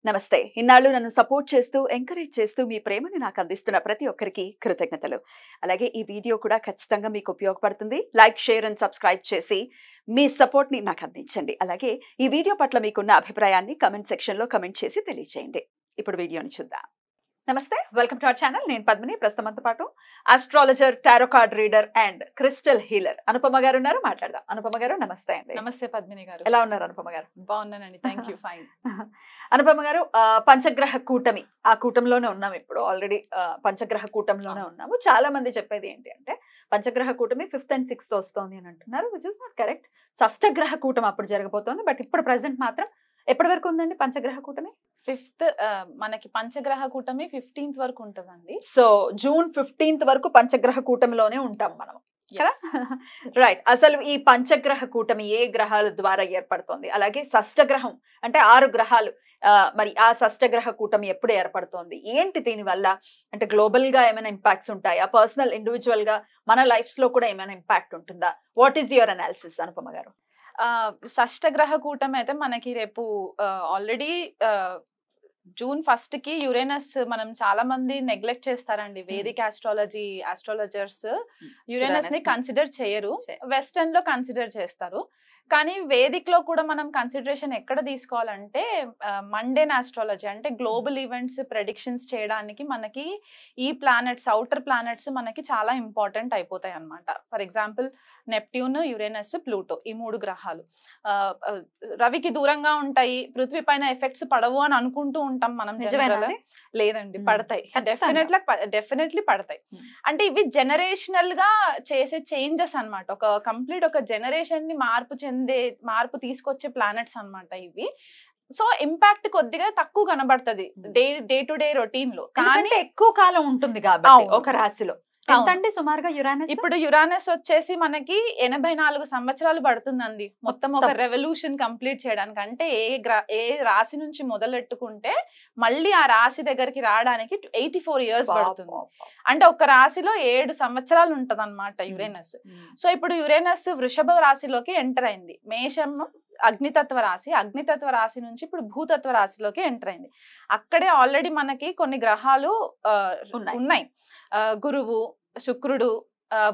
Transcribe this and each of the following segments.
నమస్తే. ఇన్నాళ్ళు నన్ను సపోర్ట్ చేస్తూ, ఎంకరేజ్ చేస్తూ మీ ప్రేమని నాకు అందిస్తున్న ప్రతి ఒక్కరికి కృతజ్ఞతలు. అలాగే ఈ వీడియో కూడా ఖచ్చితంగా మీకు ఉపయోగపడుతుంది. లైక్, షేర్ అండ్ సబ్స్క్రైబ్ చేసి మీ సపోర్ట్‌ని నాకు అందించండి. అలాగే ఈ వీడియో పట్ల మీకున్న అభిప్రాయాన్ని కామెంట్ సెక్షన్‌లో కామెంట్ చేసి తెలియజేయండి. ఇప్పుడు వీడియోని చూద్దాం. నమస్తే, వెల్కమ్ టు అవర్ ఛానల్. నేను పద్మిని. ప్రస్తుతంతో పాటు astrologer, tarot card reader and crystal healer Anupama గారు ఉన్నారు. మాట్లాడదాం. అనుపమ గారు నమస్తే అండి. నమస్తే పద్మిని గారు. ఎలా ఉన్నారు అనుపమ గారు? బాగున్నానండి, థ్యాంక్ యూ. ఫైన్. అనుపమ గారు, పంచగ్రహ కూటమి, ఆ కూటంలోనే ఉన్నాం ఇప్పుడు. ఆల్రెడీ పంచగ్రహ కూటంలోనే ఉన్నాము. చాలా మంది చెప్పేది ఏంటి అంటే పంచగ్రహ కూటమి 5th and 6th వస్తోంది అని అంటున్నారు, విచ్ ఇస్ నాట్ కరెక్ట్. షష్టగ్రహ కూటమి అప్పుడు జరగబోతోంది. బట్ ఇప్పుడు ప్రెసెంట్ మాత్రం ఎప్పటి వరకు ఉందండి పంచగ్రహ కూటమి? 5th మనకి పంచగ్రహ కూటమి 15th వరకు ఉంటదండి. సో జూన్ 15th వరకు పంచగ్రహ కూటమిలోనే ఉంటాం మనం కదా. రైట్. అసలు ఈ పంచగ్రహ కూటమి ఏ గ్రహాల ద్వారా ఏర్పడుతోంది? అలాగే షష్టగ్రహం అంటే 6 గ్రహాలు, మరి ఆ షష్టగ్రహ కూటమి ఎప్పుడు ఏర్పడుతోంది? ఏంటి దీని వల్ల? అంటే గ్లోబల్ గా ఏమైనా ఇంపాక్ట్స్ ఉంటాయా? పర్సనల్ ఇండివిజువల్ గా మన లైఫ్స్ లో కూడా ఏమైనా ఇంపాక్ట్ ఉంటుందా? What is your analysis Anupama గారు? షష్టగ్రహ కూటమి అయితే మనకి రేపు ఆల్రెడీ జూన్ 1st కి యురేనస్, మనం చాలా మంది నెగ్లెక్ట్ చేస్తారండి. వేదిక్ ఆస్ట్రాలజర్స్ యురేనస్ ని కన్సిడర్ చేయరు, వెస్టర్న్ లో కన్సిడర్ చేస్తారు. కానీ వేదిక్ లో కూడా మనం కన్సిడరేషన్ ఎక్కడ తీసుకోవాలంటే మండేన్ ఆస్ట్రాలజీ, అంటే గ్లోబల్ ఈవెంట్స్ ప్రెడిక్షన్స్ చేయడానికి మనకి ఈ ప్లానెట్స్, అవుటర్ ప్లానెట్స్ మనకి చాలా ఇంపార్టెంట్ అయిపోతాయి అన్నమాట. For example Neptune, Uranus, Pluto, ఈ 3 గ్రహాలు రవికి దూరంగా ఉంటాయి. పృథ్వీ పైన ఎఫెక్ట్స్ పడవు అని అనుకుంటూ ఉంటాం మనం. లేదండి, పడతాయి. డెఫినెట్లీ పడతాయి. అంటే ఇవి జనరేషనల్ గా చేసే చేంజెస్ అన్నమాట. ఒక కంప్లీట్ ఒక జనరేషన్ ని మార్పు తీసుకొచ్చే ప్లానెట్స్ అన్నమాట ఇవి. సో ఇంపాక్ట్ కొద్దిగా తక్కువ కనబడుతుంది డే టు డే రొటీన్ లో, కానీ ఎక్కువ కాలం ఉంటుంది కాబట్టి ఒక రాశిలో. సుమారుగా యురానస్, ఇప్పుడు యురానస్ వచ్చేసి మనకి 84 సంవత్సరాలు పడుతుందండి మొత్తం ఒక రెవల్యూషన్ కంప్లీట్ చేయడానికి. అంటే ఏ రాశి నుంచి మొదలెట్టుకుంటే మళ్ళీ ఆ రాశి దగ్గరికి రావడానికి 84 years పడుతుంది. అంటే ఒక రాశిలో 7 సంవత్సరాలు ఉంటది అనమాట యురేనస్. సో ఇప్పుడు యురేనస్ వృషభ రాశిలోకి ఎంటర్ అయింది. మేషం అగ్నితత్వ రాశి నుంచి ఇప్పుడు భూతత్వ రాశిలోకి ఎంటర్ అయింది. అక్కడే ఆల్రెడీ మనకి కొన్ని గ్రహాలు ఉన్నాయి. గురువు, శుక్రుడు,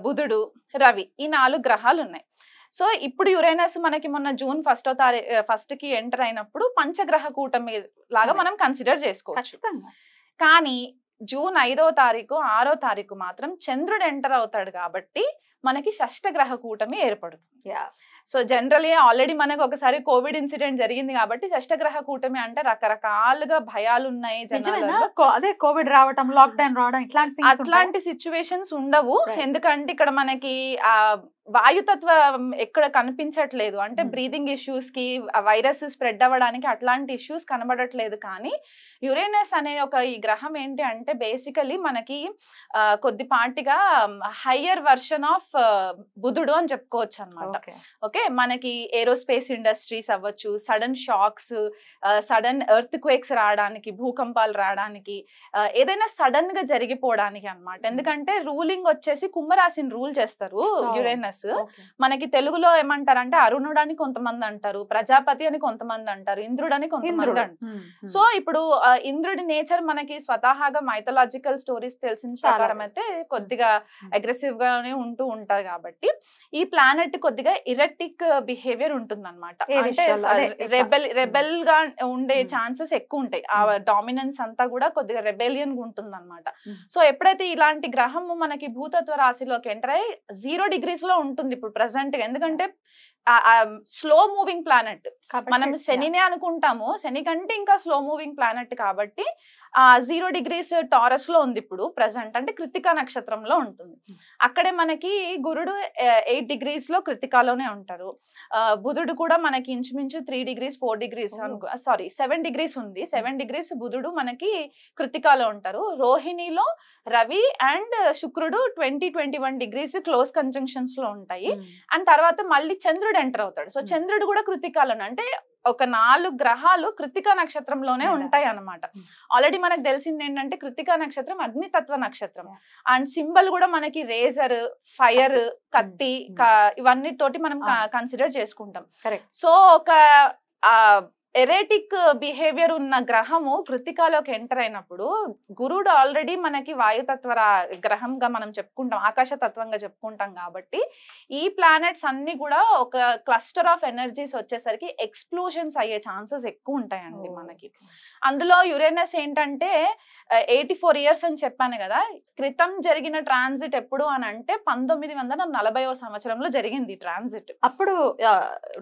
బుధుడు, రవి, ఈ 4 గ్రహాలు ఉన్నాయి. సో ఇప్పుడు యురేనస్ మనకి మొన్న జూన్ 1st కి ఎంటర్ అయినప్పుడు పంచగ్రహ కూటమి లాగా మనం కన్సిడర్ చేసుకోవచ్చు. కానీ జూన్ 5వ తారీఖు 6వ తారీఖు మాత్రం చంద్రుడు ఎంటర్ అవుతాడు కాబట్టి మనకి షష్టగ్రహ కూటమి ఏర్పడుతుంది. సో జనరలీ ఆల్రెడీ మనకు ఒకసారి కోవిడ్ ఇన్సిడెంట్ జరిగింది కాబట్టి షష్టగ్రహ కూటమి అంటే రకరకాలుగా భయాలు ఉన్నాయి జనాలలో. అదే కోవిడ్ రావడం, లాక్డౌన్ రావడం, అట్లాంటి సిచ్యువేషన్స్ ఉండవు. ఎందుకంటే ఇక్కడ మనకి ఆ వాయుతత్వం ఎక్కడ కనిపించట్లేదు. అంటే బ్రీదింగ్ ఇష్యూస్ కి, వైరస్ స్ప్రెడ్ అవ్వడానికి అట్లాంటి ఇష్యూస్ కనబడట్లేదు. కానీ యురేనస్ అనే ఈ గ్రహం ఏంటి అంటే బేసికలీ మనకి కొద్దిపాటిగా హయ్యర్ వర్షన్ ఆఫ్ బుధుడు అని చెప్పుకోవచ్చు అనమాట. ఓకే, మనకి ఏరోస్పేస్ ఇండస్ట్రీస్ అవ్వచ్చు, sudden shocks, sudden earthquakes రావడానికి, భూకంపాలు రావడానికి, ఏదైనా సడన్ గా జరిగిపోవడానికి అన్నమాట. ఎందుకంటే రూలింగ్ వచ్చేసి కుంభరాశిని రూల్ చేస్తారు యురేనస్. మనకి తెలుగులో ఏమంటారంటే అరుణుడు అని కొంతమంది అంటారు, ప్రజాపతి అని కొంతమంది అంటారు, ఇంద్రుడు అని కొంతమంది అంటారు. సో ఇప్పుడు ఇంద్రుడి నేచర్ మనకి స్వతహాగా మైథలాజికల్ స్టోరీస్ తెలిసిన ప్రకారం అయితే కొద్దిగా అగ్రెసివ్ గానే ఉంటూ ఉంటారు. కాబట్టి ఈ ప్లానెట్ కొద్దిగా ఇరెటిక్ బిహేవియర్ ఉంటుంది అనమాట. అంటే రెబెల్ గా ఉండే ఛాన్సెస్ ఎక్కువ ఉంటాయి. ఆ డామినెన్స్ అంతా కూడా కొద్దిగా రెబెలియన్ గా ఉంటుంది అనమాట. సో ఎప్పుడైతే ఇలాంటి గ్రహము మనకి భూతత్వ రాశిలోకి ఎంటర్ అయ్యి 0 degrees లో ఉంటుంది ఇప్పుడు ప్రెసెంట్ గా. ఎందుకంటే స్లో మూవింగ్ ప్లానెట్, మనం శనినే అనుకుంటాము, శని కంటే ఇంకా స్లో మూవింగ్ ప్లానెట్ కాబట్టి 0 degrees టారస్ లో ఉంది ఇప్పుడు ప్రెసెంట్. అంటే కృత్తికా నక్షత్రంలో ఉంటుంది. అక్కడే మనకి గురుడు 8 degrees లో కృత్తికాలోనే ఉంటారు. బుధుడు కూడా మనకి ఇంచుమించు 3 degrees 4 degrees 7 degrees ఉంది. 7 degrees బుధుడు మనకి కృత్తికాలో ఉంటారు. రోహిణిలో రవి అండ్ శుక్రుడు 20-21 degrees క్లోజ్ కంజంక్షన్స్ లో ఉంటాయి. అండ్ తర్వాత మళ్ళీ చంద్రుడు ఎంటర్ అవుతాడు. సో చంద్రుడు కూడా కృత్తికాలోనే, అంటే ఒక 4 గ్రహాలు కృత్తికా నక్షత్రంలోనే ఉంటాయి అన్నమాట. ఆల్రెడీ మనకు తెలిసింది ఏంటంటే కృత్తికా నక్షత్రం అగ్నితత్వ నక్షత్రం. అండ్ సింబల్ కూడా మనకి రేజర్, ఫైర్, కత్తి, ఇవన్నీ తోటి మనం కన్సిడర్ చేసుకుంటాం. సో ఒక ఎరేటిక్ బిహేవియర్ ఉన్న గ్రహము కృత్తికాలోకి ఎంటర్ అయినప్పుడు గురుడు ఆల్రెడీ మనకి వాయుతత్వ గ్రహంగా మనం చెప్పుకుంటాం, ఆకాశతత్వంగా చెప్పుకుంటాం కాబట్టి ఈ ప్లానెట్స్ అన్ని కూడా ఒక క్లస్టర్ ఆఫ్ ఎనర్జీస్ వచ్చేసరికి ఎక్స్ప్లోషన్స్ అయ్యే ఛాన్సెస్ ఎక్కువ ఉంటాయండి మనకి. అందులో యురేనస్ ఏంటంటే 84 years అని చెప్పాను కదా, క్రితం జరిగిన ట్రాన్సిట్ ఎప్పుడు అని అంటే 1940వ సంవత్సరంలో జరిగింది ట్రాన్సిట్. అప్పుడు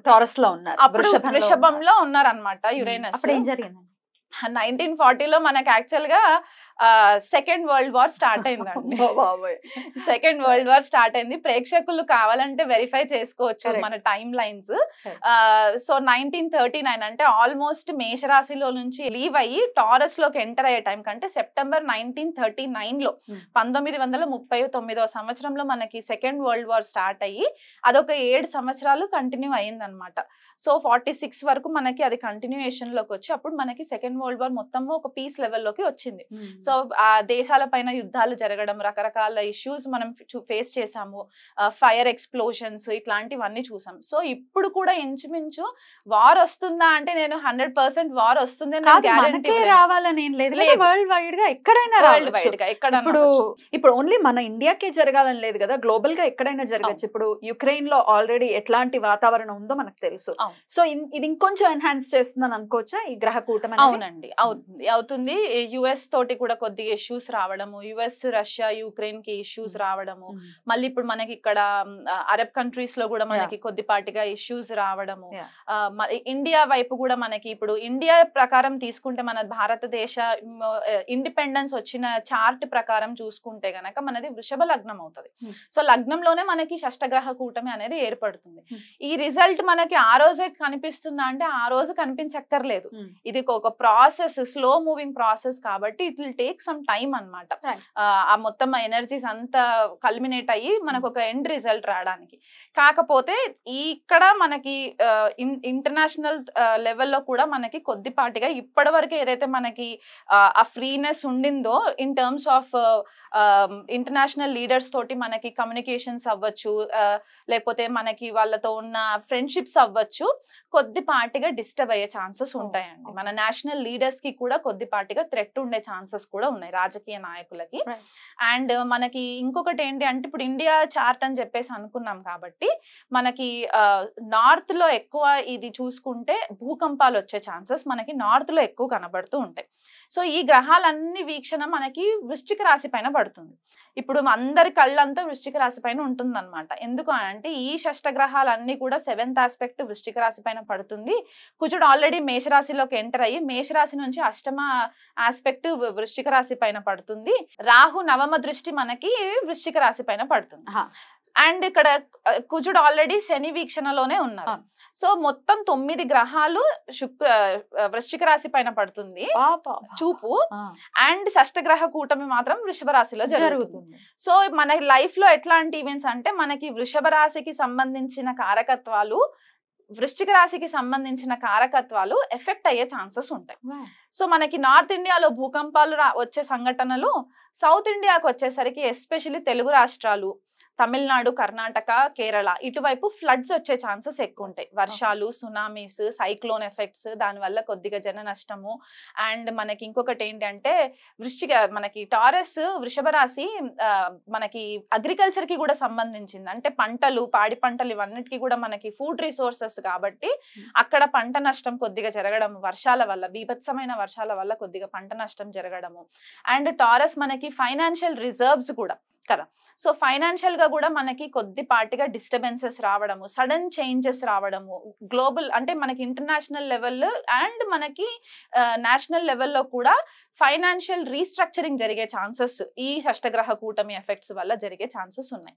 టారస్ లో ఉన్నారు, అప్పుడు వృషభంలో ఉన్నారన్నమాట యురేనస్. 1940లో మనకి యాక్చువల్ గా సెకండ్ వరల్డ్ వార్ స్టార్ట్ అయిందండి. సెకండ్ వరల్డ్ వార్ స్టార్ట్ అయింది. ప్రేక్షకులు కావాలంటే వెరిఫై చేసుకోవచ్చు మన టైమ్ లైన్స్. సో 1939 అంటే ఆల్మోస్ట్ మేషరాశిలో నుంచి లీవ్ అయ్యి టారస్ లోకి ఎంటర్ అయ్యే టైం కంటే సెప్టెంబర్ 1939లో 1939వ సంవత్సరంలో మనకి సెకండ్ వరల్డ్ వార్ స్టార్ట్ అయ్యి అదొక 7 సంవత్సరాలు కంటిన్యూ అయింది అనమాట. సో 46 వరకు మనకి అది కంటిన్యూయేషన్ లోకి వచ్చి అప్పుడు మనకి సెకండ్ వరల్డ్ వార్ మొత్తం ఒక పీస్ లెవెల్లోకి వచ్చింది. సో ఆ దేశాల పైన యుద్ధాలు జరగడం, రకరకాల ఇష్యూస్ మనం ఫేస్ చేసాము, ఫైర్ ఎక్స్ప్లోషన్స్ ఇట్లాంటివన్నీ చూసాం. సో ఇప్పుడు కూడా ఇంచుమించు వార్ వస్తుందా అంటే నేను 100% వార్ వస్తుంది రావాలని ఏం లేదు, వరల్డ్ వైడ్ గా ఎక్కడైనా, వరల్డ్ వైడ్ గా ఎక్కడ. ఇప్పుడు ఓన్లీ మన ఇండియాకే జరగాలని లేదు కదా, గ్లోబల్ గా ఎక్కడైనా జరగచ్చు. ఇప్పుడు యుక్రెయిన్ లో ఆల్రెడీ ఎట్లాంటి వాతావరణం ఉందో మనకు తెలుసు. సో ఇది ఇంకొంచెం ఎన్హాన్స్ చేస్తుందని అనుకోవచ్చా ఈ గ్రహ కూటమి? అవునండి, అవుతుంది. యుఎస్ తోటి కూడా కొద్దిగా ఇష్యూస్ రావడము, యుఎస్ రష్యా యుక్రెయిన్ కి ఇష్యూస్ రావడము, మళ్ళీ ఇప్పుడు మనకి ఇక్కడ అరబ్ కంట్రీస్ లో కూడా మనకి కొద్దిపాటిగా ఇష్యూస్ రావడము, ఇండియా వైపు కూడా మనకి ఇప్పుడు ఇండియా ప్రకారం తీసుకుంటే మన భారతదేశ ఇండిపెండెన్స్ వచ్చిన చార్ట్ ప్రకారం చూసుకుంటే గనక మనది వృషభ లగ్నం అవుతుంది. సో లగ్నంలోనే మనకి షష్టగ్రహ కూటమి అనేది ఏర్పడుతుంది. ఈ రిజల్ట్ మనకి ఆ రోజే కనిపిస్తుందా అంటే ఆ రోజు కనిపించక్కర్లేదు. ఇది ఒక ప్రాసెస్, స్లో మూవింగ్ ప్రాసెస్ కాబట్టి it will take some time అన్నమాట. ఆ మొత్తం ఎనర్జీస్ అంతా కల్మినేట్ అయ్యి మనకు ఒక ఎండ్ రిజల్ట్ రావడానికి. కాకపోతే ఇక్కడ మనకి ఇంటర్నేషనల్ లెవెల్లో కూడా మనకి కొద్దిపాటిగా ఇప్పటి వరకు ఏదైతే మనకి ఆ ఫ్రీనెస్ ఉండిందో in terms of international leaders తోటి మనకి కమ్యూనికేషన్స్ అవ్వచ్చు, లేకపోతే మనకి వాళ్ళతో ఉన్న ఫ్రెండ్షిప్స్ అవ్వచ్చు, కొద్దిపాటిగా డిస్టర్బ్ అయ్యే ఛాన్సెస్ ఉంటాయండి. మన నేషనల్ లీడర్స్ కి కూడా కొద్దిపాటిగా థ్రెట్ ఉండే ఛాన్సెస్ కూడా ఉన్నాయి రాజకీయ నాయకులకి. అండ్ మనకి ఇంకొకటి ఏంటి అంటే ఇప్పుడు ఇండియా చార్ట్ అని చెప్పేసి అనుకున్నాం కాబట్టి మనకి నార్త్ లో ఎక్కువ ఇది చూసుకుంటే భూకంపాలు వచ్చే ఛాన్సెస్ మనకి నార్త్ లో ఎక్కువ కనబడుతూ ఉంటాయి. సో ఈ గ్రహాలన్నీ వీక్షణ మనకి వృశ్చిక రాశి పైన పడుతుంది. ఇప్పుడు అందరి కళ్ళంతా వృశ్చిక రాశి పైన ఉంటుంది అనమాట. ఎందుకు అంటే ఈ షష్టగ్రహాలన్నీ కూడా 7th ఆస్పెక్ట్ వృశ్చిక రాశి పైన పడుతుంది. కుజుడు ఆల్రెడీ మేషరాశిలోకి ఎంటర్ అయ్యి మేషరాశి నుంచి 8వ ఆస్పెక్ట్ వృశ్చిక రాశి పైన పడుతుంది. రాహు 9వ దృష్టి మనకి వృశ్చిక రాశి పైన పడుతుంది. అండ్ ఇక్కడ కుజుడు ఆల్రెడీ శని వీక్షణలోనే ఉన్నారు. సో మొత్తం 9 గ్రహాలు వృశ్చిక రాశి పైన పడుతుంది చూపు. అండ్ షష్టగ్రహ కూటమి మాత్రం వృషభ రాశిలో జరుగుతుంది. సో మన లైఫ్ లో ఎట్లాంటి ఈవెంట్స్ అంటే మనకి వృషభ రాశికి సంబంధించిన కారకత్వాలు, వృశ్చిక రాశికి సంబంధించిన కారకత్వాలు ఎఫెక్ట్ అయ్యే ఛాన్సెస్ ఉంటాయి. సో మనకి నార్త్ ఇండియాలో భూకంపాలు వచ్చే సంఘటనలు, సౌత్ ఇండియాకు వచ్చేసరికి ఎస్పెషల్లీ తెలుగు రాష్ట్రాలు, తమిళనాడు, కర్ణాటక, కేరళ ఇటువైపు ఫ్లడ్స్ వచ్చే ఛాన్సెస్ ఎక్కువ ఉంటాయి. వర్షాలు, సునామీస్, సైక్లోన్ ఎఫెక్ట్స్, దానివల్ల కొద్దిగా జన నష్టము. అండ్ మనకి ఇంకొకటి ఏంటంటే మనకి టారస్ వృషభ రాశి మనకి అగ్రికల్చర్ కి కూడా సంబంధించింది. అంటే పంటలు, పాడి పంటలు ఇవన్నిటికీ కూడా మనకి ఫుడ్ రిసోర్సెస్ కాబట్టి అక్కడ పంట నష్టం కొద్దిగా జరగడం, వర్షాల వల్ల, బీభత్సమైన వర్షాల వల్ల కొద్దిగా పంట నష్టం జరగడము. అండ్ టారస్ మనకి ఫైనాన్షియల్ రిజర్వ్స్ కూడా కదా. సో ఫైనాన్షియల్ గా కూడా మనకి కొద్దిపాటిగా డిస్టర్బెన్సెస్ రావడము, సడన్ చేంజెస్ రావడము, గ్లోబల్ అంటే మనకి ఇంటర్నేషనల్ లెవెల్ అండ్ మనకి నేషనల్ లెవెల్లో కూడా ఫైనాన్షియల్ రీస్ట్రక్చరింగ్ జరిగే ఛాన్సెస్ ఈ షష్టగ్రహ కూటమి ఎఫెక్ట్స్ వల్ల జరిగే ఛాన్సెస్ ఉన్నాయి.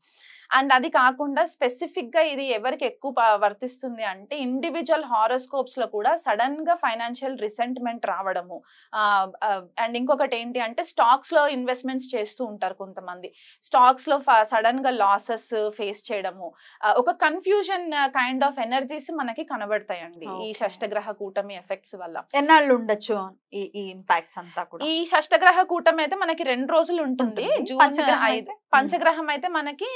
అండ్ అది కాకుండా స్పెసిఫిక్ గా ఇది ఎవరికి ఎక్కువ వర్తిస్తుంది అంటే ఇండివిజువల్ హారోస్కోప్స్ లో కూడా సడన్ గా ఫైనాన్షియల్ రిసెంట్మెంట్ రావడము. అండ్ ఇంకొకటి ఏంటి అంటే స్టాక్స్ లో ఇన్వెస్ట్మెంట్స్ చేస్తూ ఉంటారు కొంతమంది, స్టాక్స్ లో సడన్ గా లాసెస్ ఫేస్ చేయడము, ఒక కన్ఫ్యూజన్ కైండ్ ఆఫ్ ఎనర్జీస్ మనకి కనబడతాయండి ఈ షష్టగ్రహ కూటమి ఎఫెక్ట్స్ వల్ల. ఎన్నాళ్ళు ఉండొచ్చు ఈ ఇంపాక్ట్స్ అంతా కూడా? ఈ షష్టగ్రహ కూటమి అయితే మనకి 2 రోజులు ఉంటుంది. జూన్ 5. పంచగ్రహం అయితే మనకి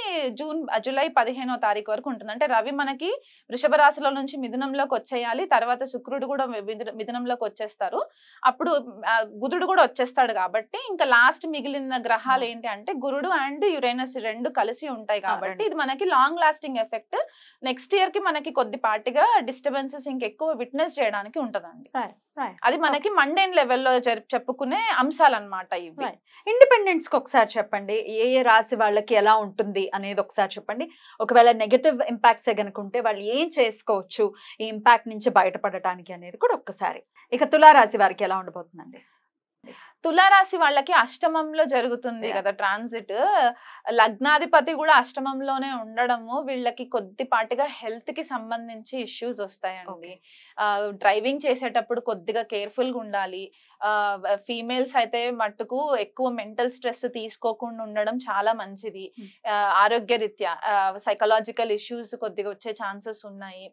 జూలై 15వ తారీఖు వరకు ఉంటుంది. అంటే రవి మనకి వృషభ రాశిలో నుంచి మిథునంలోకి వచ్చేయాలి, తర్వాత శుక్రుడు కూడా మిథునంలోకి వచ్చేస్తారు, అప్పుడు బుధుడు కూడా వచ్చేస్తాడు. కాబట్టి ఇంకా లాస్ట్ మిగిలిన గ్రహాలు ఏంటి అంటే గురుడు అండ్ యురేనస్ రెండు కలిసి ఉంటాయి. కాబట్టి ఇది మనకి long lasting effect. Next year కి మనకి కొద్దిపాటిగా డిస్టర్బెన్సెస్ ఇంకెక్కువ విట్నెస్ చేయడానికి ఉంటదండి. అది మనకి మండేన్ లెవెల్లో చెప్పుకునే అంశాలు అన్నమాట ఇవి. ఇండిపెండెన్స్ కి ఒకసారి చెప్పండి, ఏ ఏ రాశి వాళ్ళకి ఎలా ఉంటుంది అనేది ఒకసారి చెప్పండి. ఒకవేళ నెగటివ్ ఇంపాక్ట్స్ కనుకుంటే వాళ్ళు ఏం చేసుకోవచ్చు ఈ ఇంపాక్ట్ నుంచి బయటపడటానికి అనేది కూడా ఒక్కసారి. ఇక తులారాశి వారికి ఎలా ఉండబోతుందండి? తులారాశి వాళ్ళకి అష్టమంలో జరుగుతుంది కదా ట్రాన్సిట్, లగ్నాధిపతి కూడా అష్టమంలోనే ఉండడము వీళ్ళకి కొద్దిపాటిగా హెల్త్ కి సంబంధించి ఇష్యూస్ వస్తాయండి. డ్రైవింగ్ చేసేటప్పుడు కొద్దిగా కేర్ఫుల్ గా ఉండాలి. ఫీమేల్స్ అయితే మట్టుకు ఎక్కువ మెంటల్ స్ట్రెస్ తీసుకోకుండా ఉండడం చాలా మంచిది. ఆరోగ్యరీత్యా సైకలాజికల్ ఇష్యూస్ కొద్దిగా వచ్చే ఛాన్సెస్ ఉన్నాయి.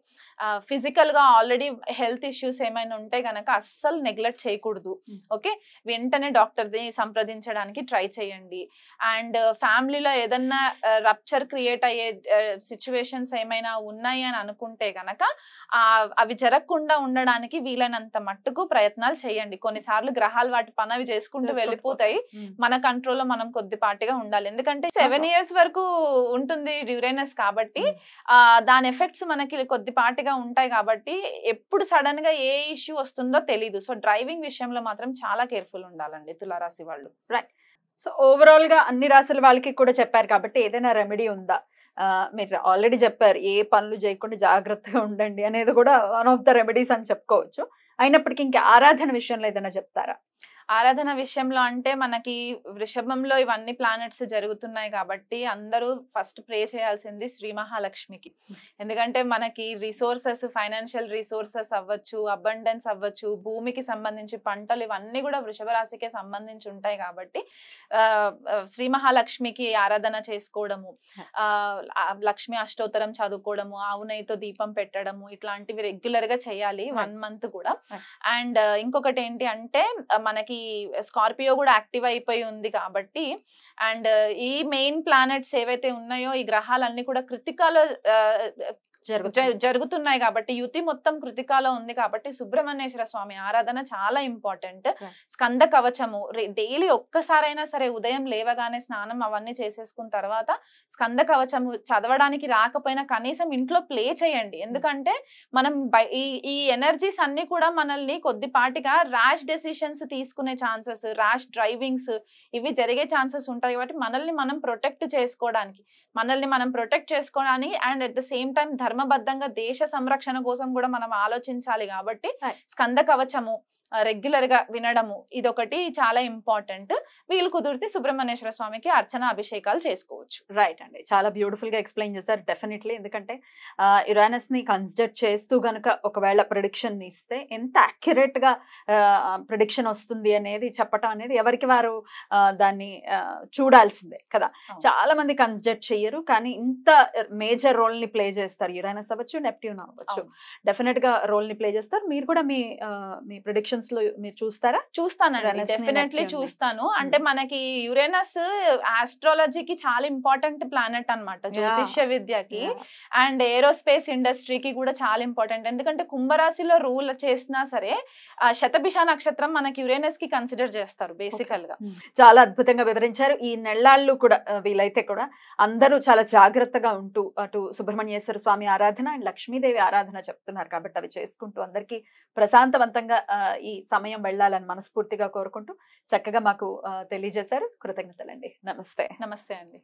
ఫిజికల్ గా ఆల్రెడీ హెల్త్ ఇష్యూస్ ఏమైనా ఉంటే గనక అస్సలు నెగ్లెక్ట్ చేయకూడదు. ఓకే, వెంటనే డాక్టర్ ని సంప్రదించడానికి ట్రై చేయండి. అండ్ ఫ్యామిలీలో ఏదన్నా రప్చర్ క్రియేట్ అయ్యే సిచ్యువేషన్స్ ఏమైనా ఉన్నాయి అని అనుకుంటే గనక అవి జరగకుండా ఉండడానికి వీలైనంత మట్టుకు ప్రయత్నాలు చేయండి. కొన్నిసార్లు గ్రహాలు వాటి పని చేసుకుంటూ వెళ్ళిపోతాయి, మన కంట్రోల్లో మనం కొద్దిపాటిగా ఉండాలి. ఎందుకంటే 7 years వరకు ఉంటుంది యురేనస్ కాబట్టి దాని ఎఫెక్ట్స్ మనకి కొద్దిపాటిగా ఉంటాయి. కాబట్టి ఎప్పుడు సడన్ గా ఏ ఇష్యూ వస్తుందో తెలీదు. సో డ్రైవింగ్ విషయంలో మాత్రం చాలా కేర్ఫుల్ ఉండాలండి తులారాశి వాళ్ళు. రైట్. సో ఓవరాల్ గా అన్ని రాశుల వాళ్ళకి కూడా చెప్పారు కాబట్టి ఏదైనా రెమెడీ ఉందా? మీరు ఆల్రెడీ చెప్పారు ఏ పనులు చేయకుండా జాగ్రత్తగా ఉండండి అనేది కూడా వన్ ఆఫ్ ద రెమెడీస్ అని చెప్పుకోవచ్చు. అయినప్పటికీ ఇంకా ఆరాధన విషయంలో ఏదైనా చెప్తారా? ఆరాధన విషయంలో అంటే మనకి వృషభంలో ఇవన్నీ ప్లానెట్స్ జరుగుతున్నాయి కాబట్టి అందరూ ఫస్ట్ ప్రే చేయాల్సింది శ్రీ మహాలక్ష్మికి. ఎందుకంటే మనకి రిసోర్సెస్, ఫైనాన్షియల్ రిసోర్సెస్ అవ్వచ్చు, అబండెన్స్ అవ్వచ్చు, భూమికి సంబంధించి పంటలు ఇవన్నీ కూడా వృషభ రాశికే సంబంధించి ఉంటాయి. కాబట్టి శ్రీ మహాలక్ష్మికి ఆరాధన చేసుకోవడము, లక్ష్మి అష్టోత్తరం చదువుకోవడము, ఆవు నెయ్యితో దీపం పెట్టడము, ఇట్లాంటివి రెగ్యులర్ గా చేయాలి 1 month కూడా. అండ్ ఇంకొకటి ఏంటి అంటే మనకి స్కార్పియో కూడా యాక్టివ్ అయిపోయి ఉంది కాబట్టి, అండ్ ఈ మెయిన్ ప్లానెట్స్ ఏవైతే ఉన్నాయో ఈ గ్రహాలన్నీ కూడా కృతికాలో జరుగుతున్నాయి కాబట్టి యుతి మొత్తం కృతికాలో ఉంది కాబట్టి సుబ్రహ్మణ్యేశ్వర స్వామి ఆరాధన చాలా ఇంపార్టెంట్. స్కంద కవచము డైలీ ఒక్కసారైనా సరే ఉదయం లేవగానే స్నానం అవన్నీ చేసేసుకున్న తర్వాత స్కంద కవచము చదవడానికి రాకపోయినా కనీసం ఇంట్లో ప్లే చేయండి. ఎందుకంటే మనం ఈ ఎనర్జీస్ అన్ని కూడా మనల్ని కొద్దిపాటిగా ర్యాష్ డెసిషన్స్ తీసుకునే ఛాన్సెస్, ర్యాష్ డ్రైవింగ్స్ ఇవి జరిగే ఛాన్సెస్ ఉంటాయి. కాబట్టి మనల్ని మనం ప్రొటెక్ట్ చేసుకోవడానికి and at the same time ధర్మబద్ధంగా దేశ సంరక్షణ కోసం కూడా మనం ఆలోచించాలి. కాబట్టి స్కంద కవచము రెగ్యులర్ గా వినడము ఇదొకటి చాలా ఇంపార్టెంట్. వీలు కుదిరితే సుబ్రహ్మణ్యేశ్వర స్వామికి అర్చన అభిషేకాలు చేసుకోవచ్చు. రైట్ అండి, చాలా బ్యూటిఫుల్ గా ఎక్స్ప్లెయిన్ చేశారు. డెఫినెట్లీ, ఎందుకంటే యురేనస్ ని కన్సిడర్ చేస్తూ గనక ఒకవేళ ప్రిడిక్షన్ ఇస్తే ఎంత అక్యురేట్ గా ప్రిడిక్షన్ వస్తుంది అనేది చెప్పటం అనేది ఎవరికి వారు దాన్ని చూడాల్సిందే కదా. చాలా మంది కన్సిడర్ చెయ్యరు, కానీ ఇంత మేజర్ రోల్ ని ప్లే చేస్తారు. యురేనస్ అవ్వచ్చు, నెప్ట్యూన్ అవ్వచ్చు, డెఫినెట్ గా రోల్ ని ప్లే చేస్తారు. మీరు కూడా మీ ప్రిడిక్షన్ మీరు చూస్తారా? చూస్తానండి, డెఫినెట్లీ చూస్తాను. అంటే మనకి యురేనస్ ఆస్ట్రాలజీకి చాలా ఇంపార్టెంట్ ప్లానెట్ అన్నమాట, జ్యోతిష్య విద్యకి అండ్ ఏరోస్పేస్ ఇండస్ట్రీకి కూడా చాలా ఇంపార్టెంట్. ఎందుకంటే కుంభరాశిలో రూల్ చేసినా సరే శతభిష నక్షత్రం మనకి యురేనస్ కి కన్సిడర్ చేస్తారు బేసికల్ గా. చాలా అద్భుతంగా వివరించారు. ఈ నెలలు కూడా వీలైతే కూడా అందరూ చాలా జాగ్రత్తగా ఉంటూ అటు సుబ్రహ్మణ్యేశ్వర స్వామి ఆరాధన అండ్ లక్ష్మీదేవి ఆరాధన చెప్తున్నారు కాబట్టి అవి చేసుకుంటూ అందరికీ ప్రశాంతవంతంగా ఈ సమయం వెళ్ళాలని మనస్ఫూర్తిగా కోరుకుంటూ చక్కగా మాకు తెలియజేశారు. కృతజ్ఞతలండి. నమస్తే. నమస్తే అండి.